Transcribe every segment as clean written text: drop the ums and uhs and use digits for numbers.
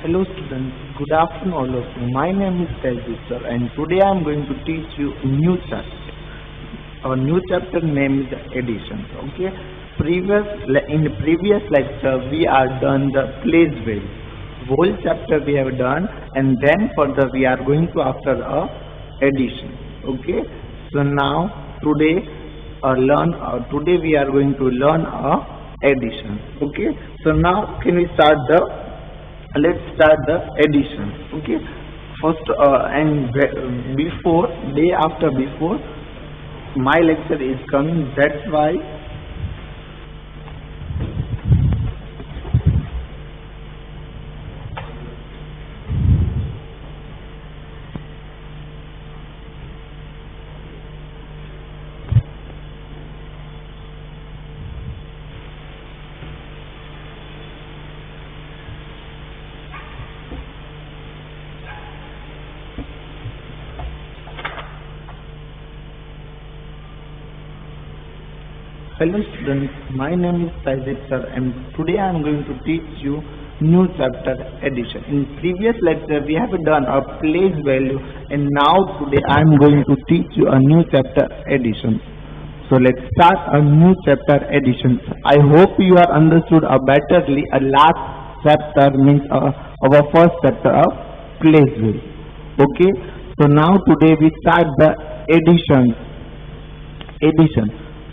Hello students, good afternoon all of you. My name is Tejit sir and today I am going to teach you a new chapter. Our new chapter name is addition. Okay. In the previous lecture we are done the place value. Whole chapter we have done and then further we are going to after a addition. Okay. So now today we are going to learn a addition. Okay. So now can we start let's start the addition. Okay, first before my lecture is coming, that's why hello students, my name is Tejit sir and today I am going to teach you new chapter addition. In previous lecture we have done a place value and now today I am going to teach you a new chapter addition. So let's start a new chapter addition. I hope you are understood betterly. A last chapter means our first chapter of place value. Okay, so now today we start the addition.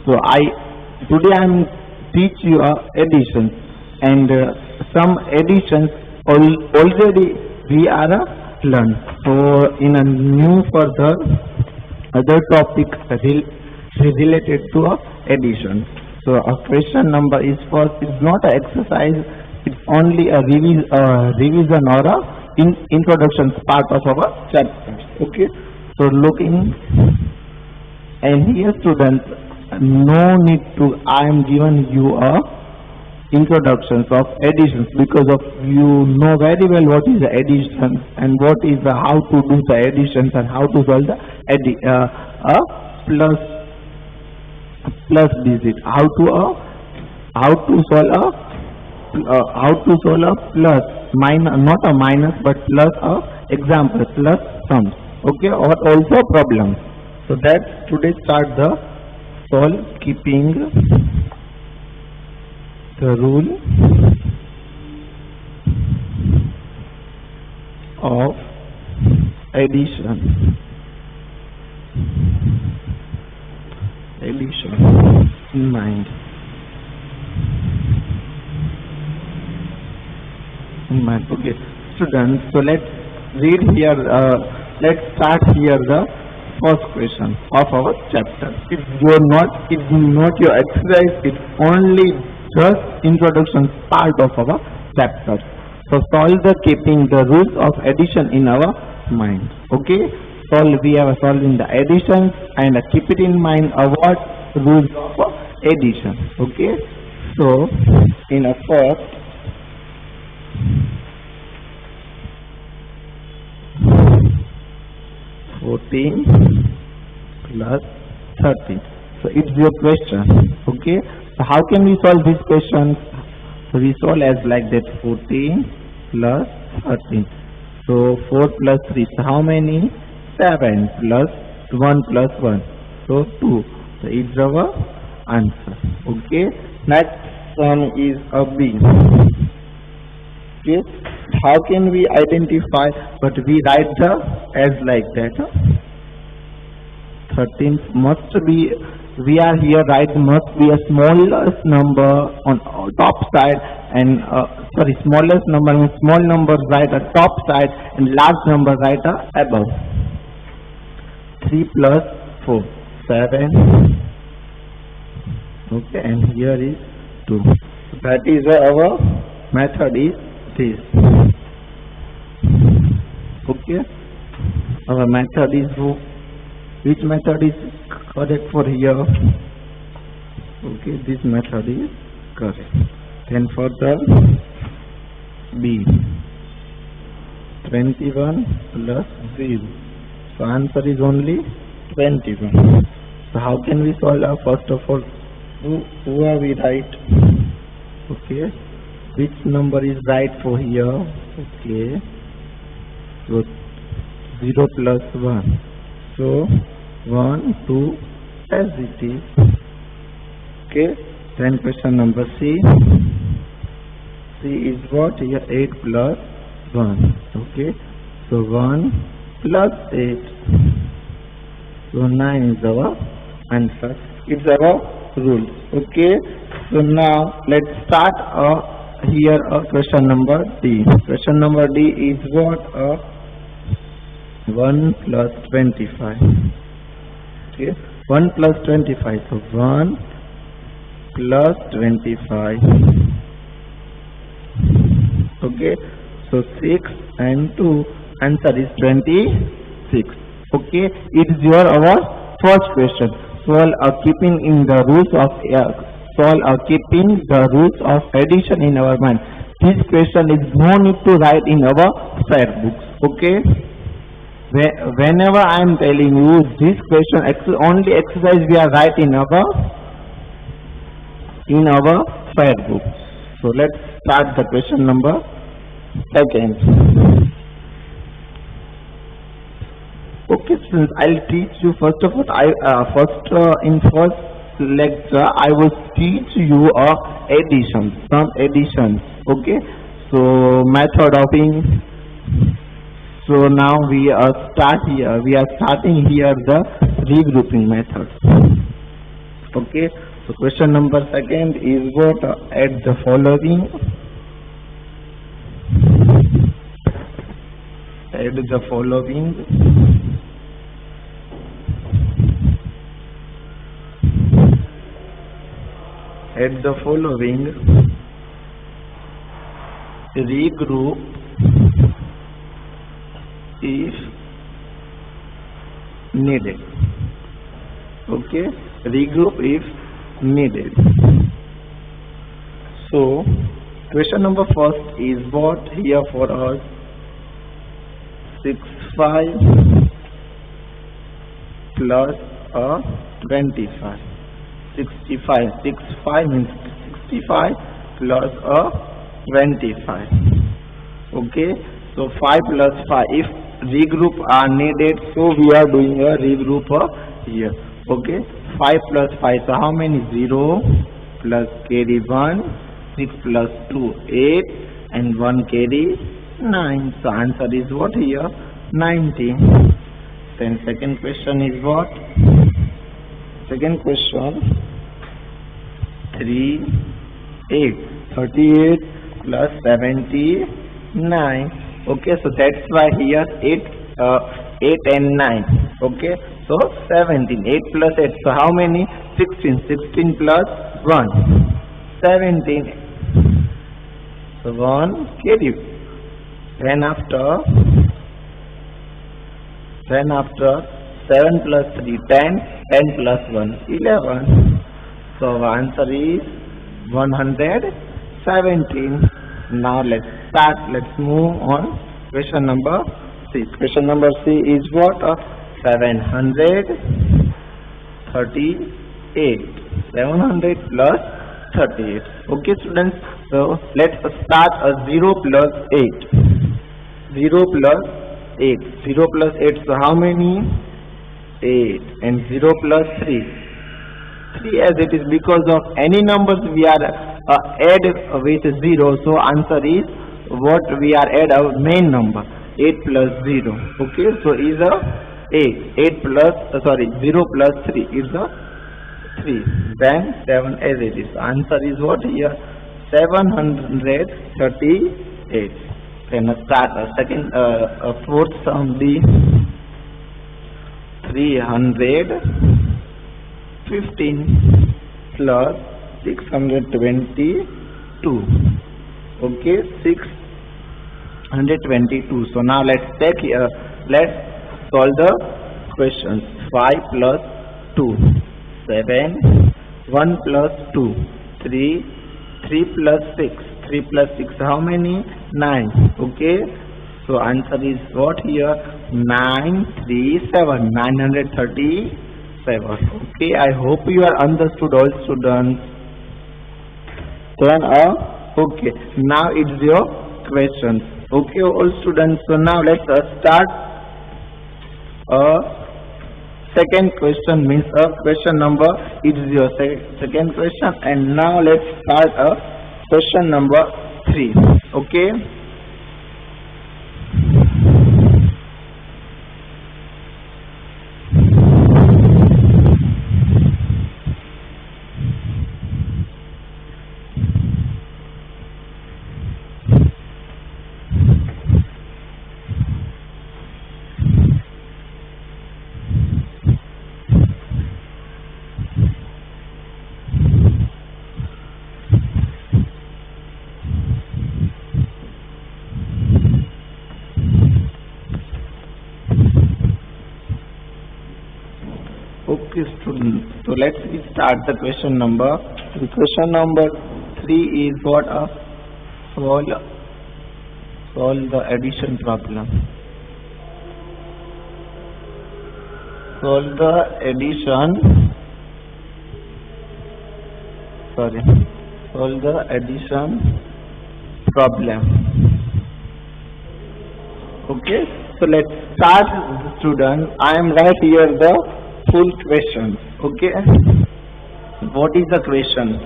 So today I am teach you addition and some additions already we are learned. So in a new further other topic related to addition. So a question number is first is not an exercise, it's only a revision or a introduction part of our chapter. Okay, so looking and here students, no need to, I am giving you introductions of additions because of you know very well what is the addition and what is how to do the additions and how to solve the plus digit, how to solve a plus minus, not a minus but plus example plus sums. Okay, or also problems. So that today start the solve keeping the rule of addition in mind. Okay, students. So let's read here. Let's start here the first question of our chapter. It's not your exercise, it's only just introduction part of our chapter. So solve the keeping the rules of addition in our mind. Okay, we are solving the additions and keep it in mind what rules of addition. Okay, so in a first 14 plus 13. So it's your question. Okay. So how can we solve this question? So we solve as like that 14 plus 13. So 4 plus 3. So how many? 7 plus 1 plus 1. So 2. So it's our answer. Okay. Next one is a B. Okay. How can we identify? But we write the as like that. 13 must be, we are here right, must be a smallest number on top side and smallest number and small number right at top side and large number right above. 3 plus 4, 7. Okay, and here is 2. That is our method is this. Okay, our method is which method is correct for here? Okay, this method is correct. Then for the B, 21 plus 0. So answer is only 21. So how can we solve? First of all, who are we right? Okay, which number is right for here? Okay, so 0 plus 1. So 1, 2 as it is. Okay, then question number C. C is what here? 8 plus 1. Okay, so 1 plus 8. So 9 is our answer. It's our rule. Okay, so now let's start here question number D. Question number D is what? 1 plus 25. Okay, 1 plus 25. So 1 plus 25. Okay, so 6 and 2, answer is 26. Okay, it is your our first question. Solve keeping in the rules of keeping the rules of addition in our mind. This question is no need to write in our fair books. Okay, whenever I am telling you this question, only exercise we are writing in our fair book. So let's start the question number second. Okay, students, I'll teach you first of all. In first lecture I will teach you addition, some additions. Okay, so method of in. So now we are starting here the regrouping method. Okay, so question number second is what? Add the following. Add the following. Add the following. Regroup if needed. Okay, regroup if needed. So question number first is what here for us? 65 plus 25. 65 means 65 plus 25. Okay, so 5 plus 5. If regroup are needed, so we are doing a regroup here. Okay, 5 plus 5. So how many? 0 plus carry 1, 6 plus 2, 8, and 1 carry 9. So answer is what here? 19. Then second question is what? Second question, 38 plus 79. Okay, so that's why here 8 and 9. Okay, so 17. 8 plus 8. So how many? 16. 16 plus 1, 17. So 1 carry. Then after 7 plus 3, 10, 10 plus 1, 11. So our answer is 117. Now let's start. Let's move on. Question number C. Question number C is what? 738. 700 plus 38. Okay, students. So let's start 0 plus 8. 0 plus 8. 0 plus 8. So how many? 8. And 0 plus 3. 3 as it is, because of any numbers we are add with 0. So answer is what we are add our main number. 8 plus 0. Okay, so is a 8. 8 plus 0 plus 3 is a 3. Then 7 as it is. Answer is what here? 738. Then start second fourth sum B. 315 plus 622. Okay, 622. So now let's take let's solve the questions. 5 plus 2, 7. 1 plus 2, 3. 3 plus 6. 3 plus 6, how many? 9. Okay, so answer is what here? 937. 937. Okay, I hope you are understood, all students. Then Okay, now it's your question. Okay, all students. So now let's start second question, means question number it is your second question, and now let's start question number 3. Okay. Okay, students. So let's start the question number. The question number 3 is what? Solve the addition problem. Solve the addition. Solve the addition problem. Okay. So let's start, students. I am right here the full question. Okay. What is the question?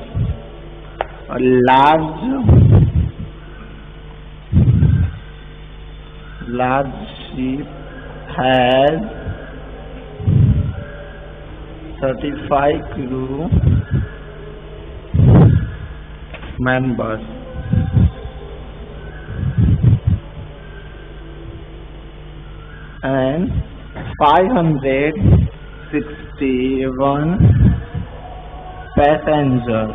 A large ship has 35 crew members and 561 passengers.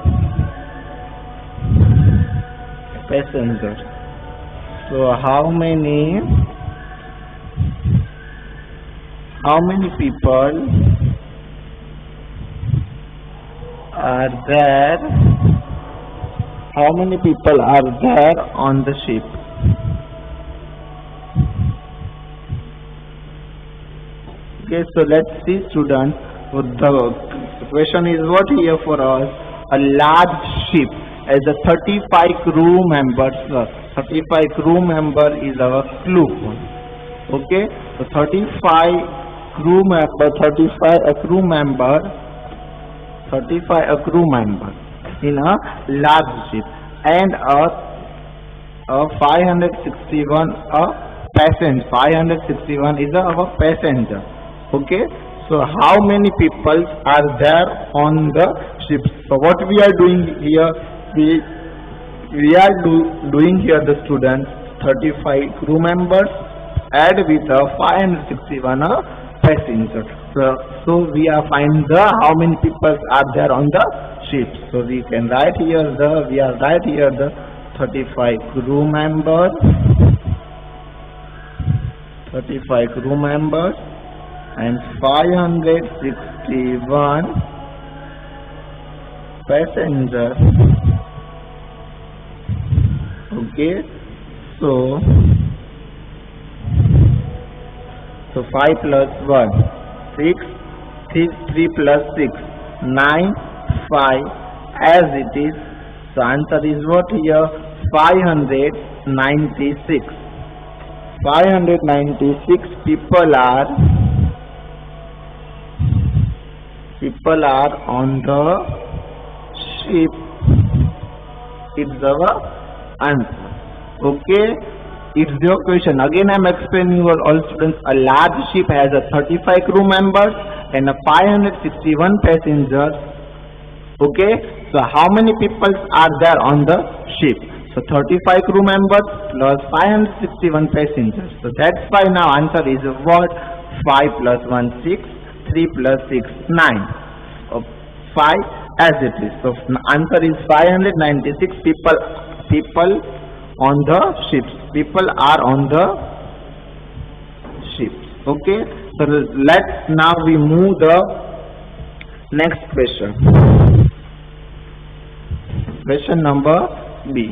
So how many people are there? How many people are there on the ship? Okay, so let's see, students. So the question is what here for us? A large ship as a 35 crew members. 35 crew member is our clue. Okay, so 35 a crew member in a large ship, and a 561 passenger. 561 is our passenger. Okay, so how many people are there on the ship? So what we are doing here, we are doing here the students 35 crew members add with 561 passengers. So we are find the how many people are there on the ship. So we can write here the 35 crew members. 35 crew members and 561 passengers. Okay, so 5 plus 1 6, 3 plus 6 9, 5 as it is. So answer is what here? 596. 596 people are on the ship. It's our answer. Okay, it's your question. Again, I am explaining you all students. A large ship has a 35 crew members and a 561 passengers. Okay, so how many people are there on the ship? So 35 crew members plus 561 passengers. So that's why now answer is what? 5 plus 1 6, 3 plus 6 9, 5 as it is. So answer is 596 people on the ships. People are on the ships. Okay, so let's now we move the next question. Question number B.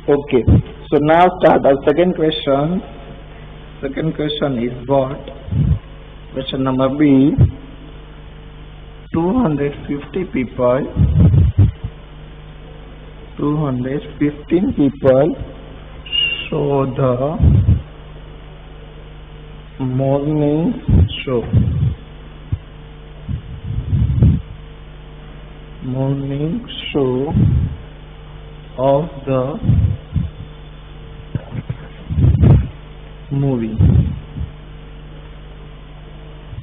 Okay. So now start our second question. Second question is what? Question number B. 250 people. 215 people show the morning show. Morning show of the movie.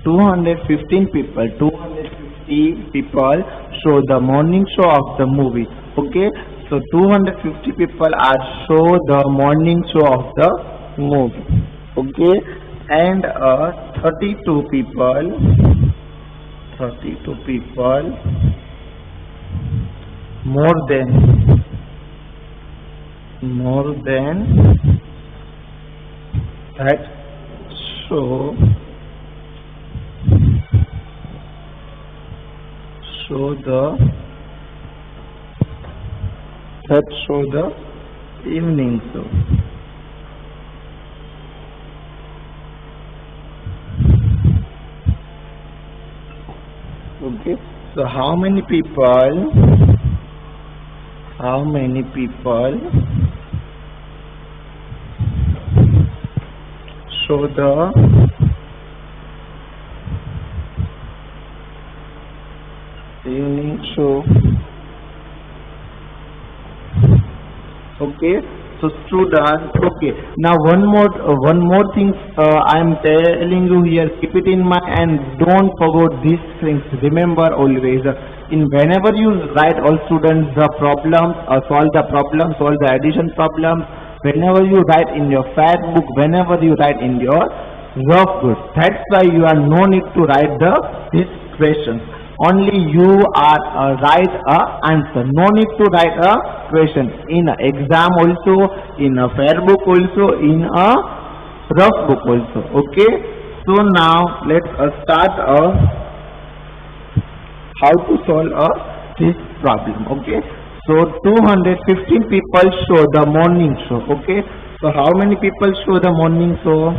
215 people, 250 people show the morning show of the movie. Okay, so 250 people are show the morning show of the movie. Okay, and 32 people, 32 people more than that show the evening show. Okay, so how many people show the evening show? Okay, so students, okay, now one more thing I am telling you here, keep it in mind and don't forget these things. Remember always, in whenever you write, all students, the problems, solve the addition problems, whenever you write in your fact book, whenever you write in your rough book, that's why you are no need to write these questions. Only you are write a answer. No need to write a question in a exam also, in a fair book also, in a rough book also. Okay. So now let's start how to solve this problem. Okay. So 215 people show the morning show. Okay. So how many people show the morning show?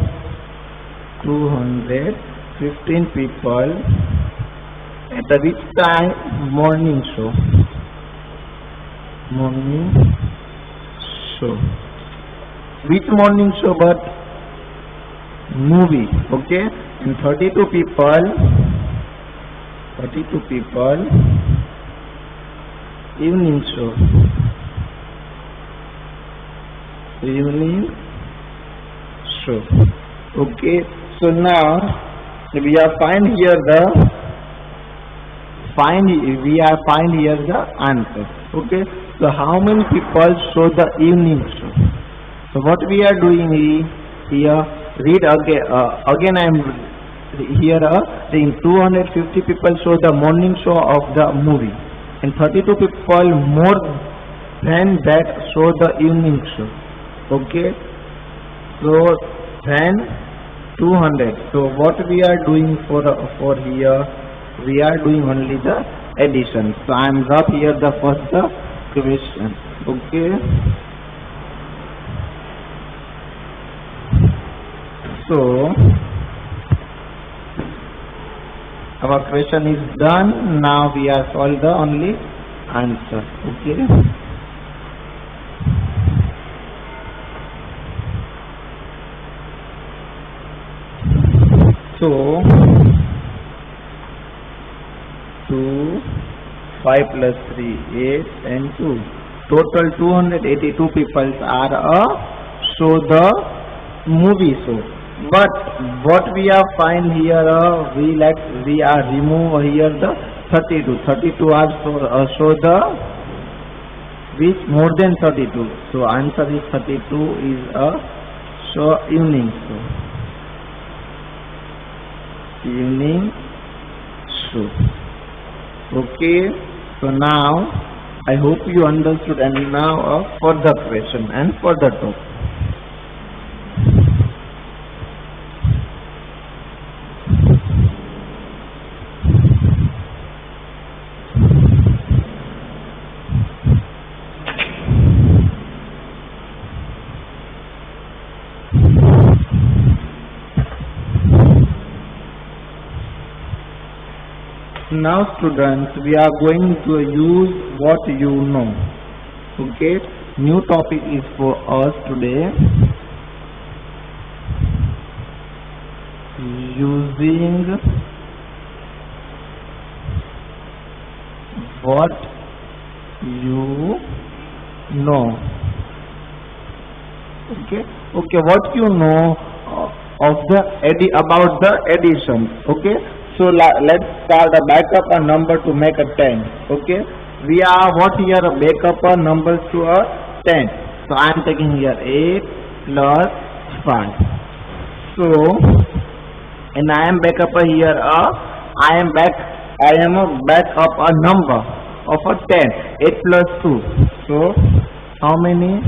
215 people. At which time? Morning show. Morning show. Which morning show? But movie. Okay. And 32 people. Evening show. Evening show. Okay. So now we are find here the answer. Okay, so how many people show the evening show? So what we are doing here, read again I am here saying 250 people show the morning show of the movie and 32 people more than that show the evening show. Okay, so then 200. So what we are doing for here, we are doing only the addition. So I am up here the first question. Okay. So our question is done. Now we are solved the only answer. Okay. So 2, 5 plus 3, 8 and 2. Total 282 people are show the movie show. But what we are find here, we are remove here the 32. 32 are show the which more than 32. So answer is 32 is a show evening show. Evening show. Okay, so now I hope you understood, and now for the question and for the topic. Now students, we are going to use what you know. Okay, new topic is for us today. Using what you know. Okay, what you know of the about the addition. Okay, so let's start a backup a number to make a 10. Okay, we are what here a backup a numbers to a 10. So I am taking here 8 plus 5. So and I am back up here I am a back up a number of a 10. 8 plus 2. So how many?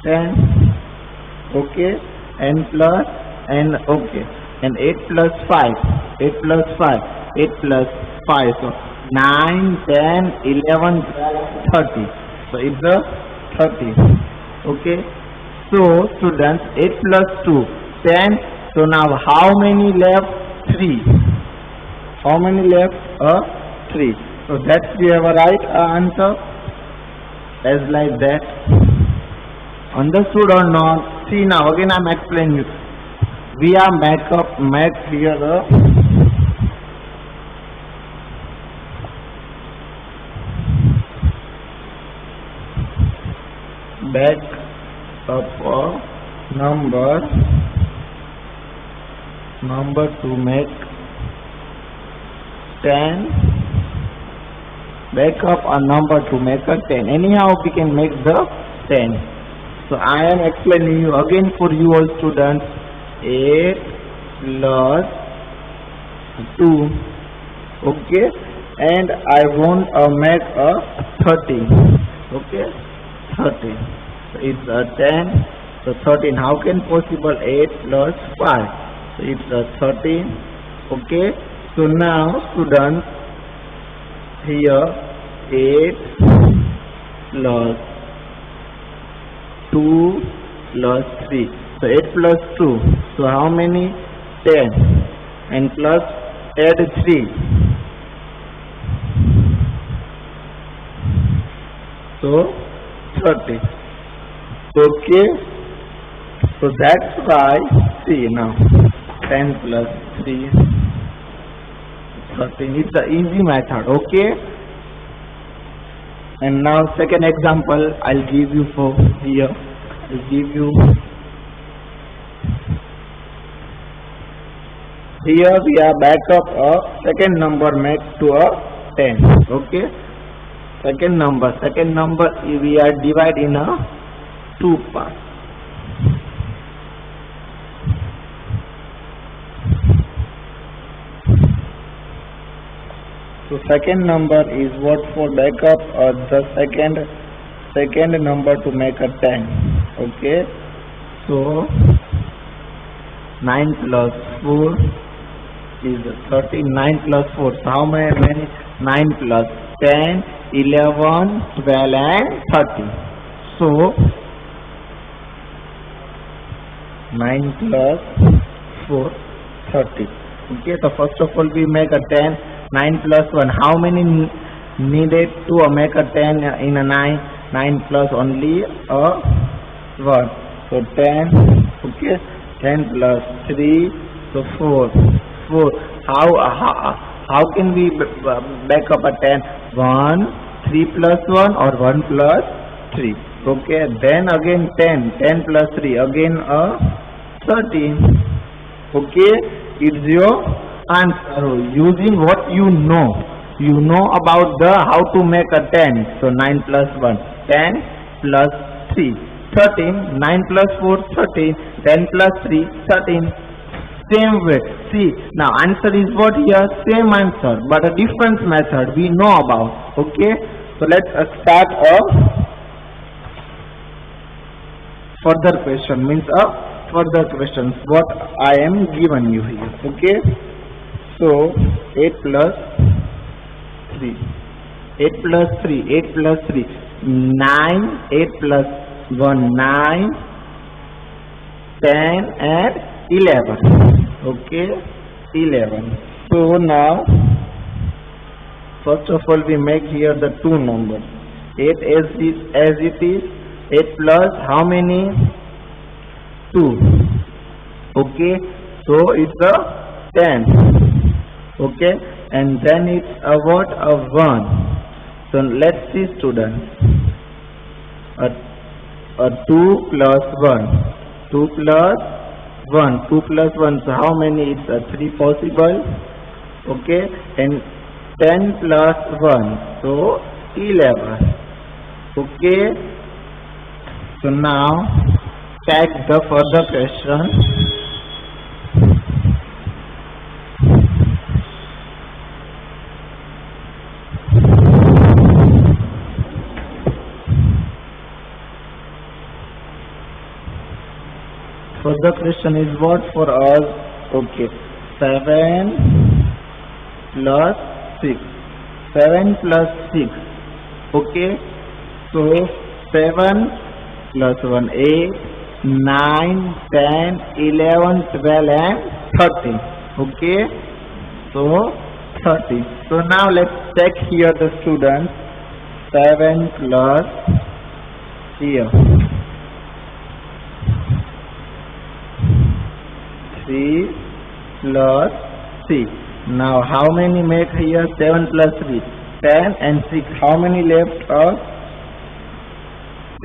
10. Okay, and plus and okay, and 8 plus 5. 8 plus 5. 8 plus 5. So 9, 10, 11, 12, 30. So it's a 30. Okay. So students, 8 plus 2, 10. So now how many left? 3. How many left? 3. So that's we have a right answer as like that. Understood or not? See now again I am explaining you. We are make here back up a number to make 10. Back up a number to make a 10. Anyhow we can make the 10. So I am explaining you again for you all students. 8 plus 2. Okay, and I want to make a 30. Okay, 30. So it's a 10. So 13. How can possible 8 plus 5? So it's a 13. Okay. So now students, here 8 plus 2 plus 3. So 8 plus 2. So how many? 10. And plus add 3. So 30. Okay. So that's why, see now, 10 plus 3, 13. It's the easy method. Okay. And now second example I'll give you for here. I'll give you here we are back up a second number make to a 10. Okay. Second number we are divide in a 2 parts. So second number is what for backup the second number to make a 10. Okay. So 9 plus 4 is 13. 9 plus 4. So how many? 9 plus 10, 11, 12 and 30. So 9 plus 4, 30. Okay. So first of all we make a 10. 9 plus 1. How many needed to make a 10 in a 9? 9 plus only a 1. So 10. Okay. 10 plus 3. So 4. 4. How can we back up a 10? 1, 3 plus 1 or 1 plus 3. Okay. Then again 10. 10 plus 3. Again a 13. Okay. It's your answer using what you know. You know about the how to make a 10. So 9 plus 1, 10 plus 3, 13. 9 plus 4, 13. 10 plus 3, 13. Same way. See now answer is what here? Same answer but a different method we know about. Okay. So let's start a further question. Means a further questions what I am given you here. Okay. So 8 plus 3. 8 plus 3. 8 plus 3. 9. 8 plus 1. 9. 10 and 11. Okay. 11. So now, first of all, we make here the two numbers. 8 as it is. 8 plus how many? 2. Okay. So it's a 10. Okay. And then it's a what? A 1. So let's see, students. A 2 plus 1. 2 plus 1. 2 plus 1. So how many? It's a 3 possible. Okay. And 10 plus 1. So 11. Okay. So now check the further question. Further question is what for us? Okay. 7 plus 6. 7 plus 6. Okay. So 7 plus 1, 8, 9, 10, 11, 12 and 13. Okay. So 30. So now let's check here the students. 7 plus here 3 plus 6. Now how many make here? 7 plus 3. 10 and 6. How many left us?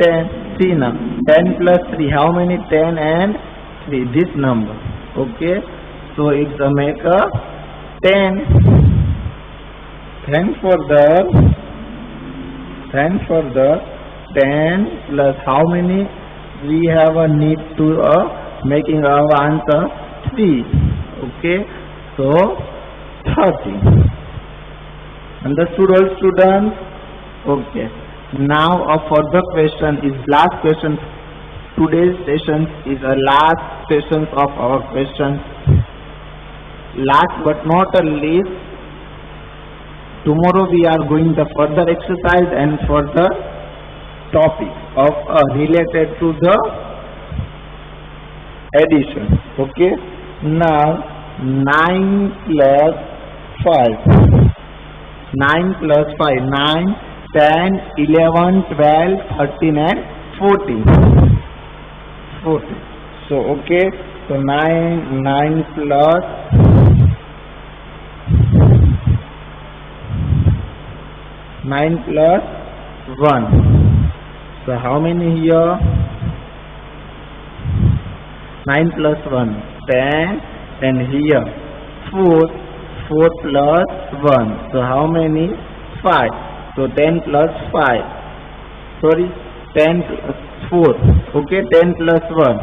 10. See now. 10 plus 3. How many? 10 and 3. This number. Okay. So it's a make a 10. Then for the 10 plus how many? We have a need to making our answer 3. Okay. So 30. Understood all students? Okay. Now a further question is last question. Today's session is a last session of our questions. Last but not a least, tomorrow we are going the further exercise and further topic of related to the addition. Okay. Now 9 plus 5. 9 plus 5. 9, 10, 11, 12, 13 and 14. 14. So okay. So 9 plus 9 plus 1. So how many here? 9 plus 1, 10, and here 4 plus 1. So how many? 5. So 10 plus 5. Sorry, 10 plus 4. Okay, 10 plus 1.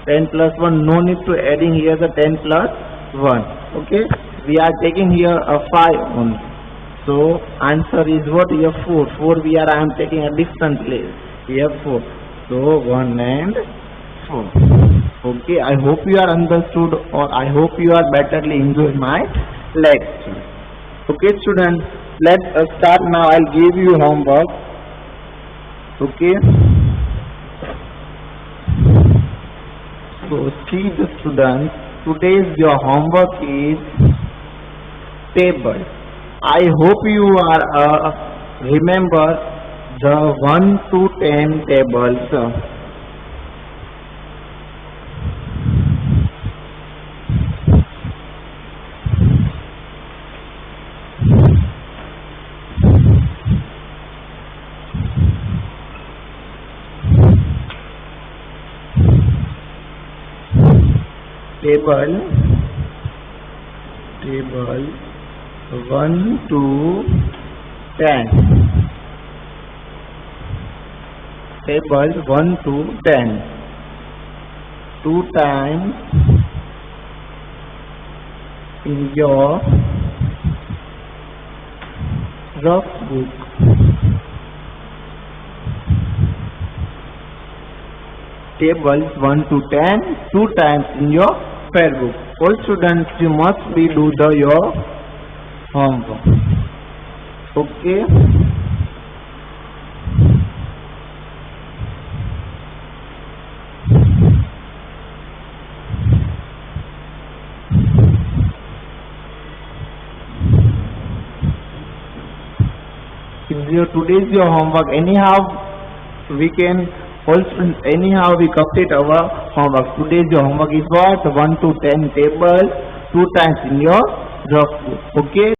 10 plus 1. No need to adding here the 10 plus 1. Okay, we are taking here a 5 only. So answer is what? Here 4. 4 I am taking a distant place. Here 4. So 1 and 4. Okay, I hope you are understood, or I hope you are betterly enjoying my lecture. Okay students, let us start now. I'll give you homework. Okay. So see the students, today's your homework is table. I hope you are remember the 1 to 10 tables. Table 1 to 10. Table 1 to 10. 2 times in your rough book. Tables 1 to 10, 2 times in your fair book. All students, you must be do your homework. Okay. today's your homework. Anyhow, we can also we complete our homework. Today's your homework is what? 1 to 10 tables, 2 times in your rough book. Okay,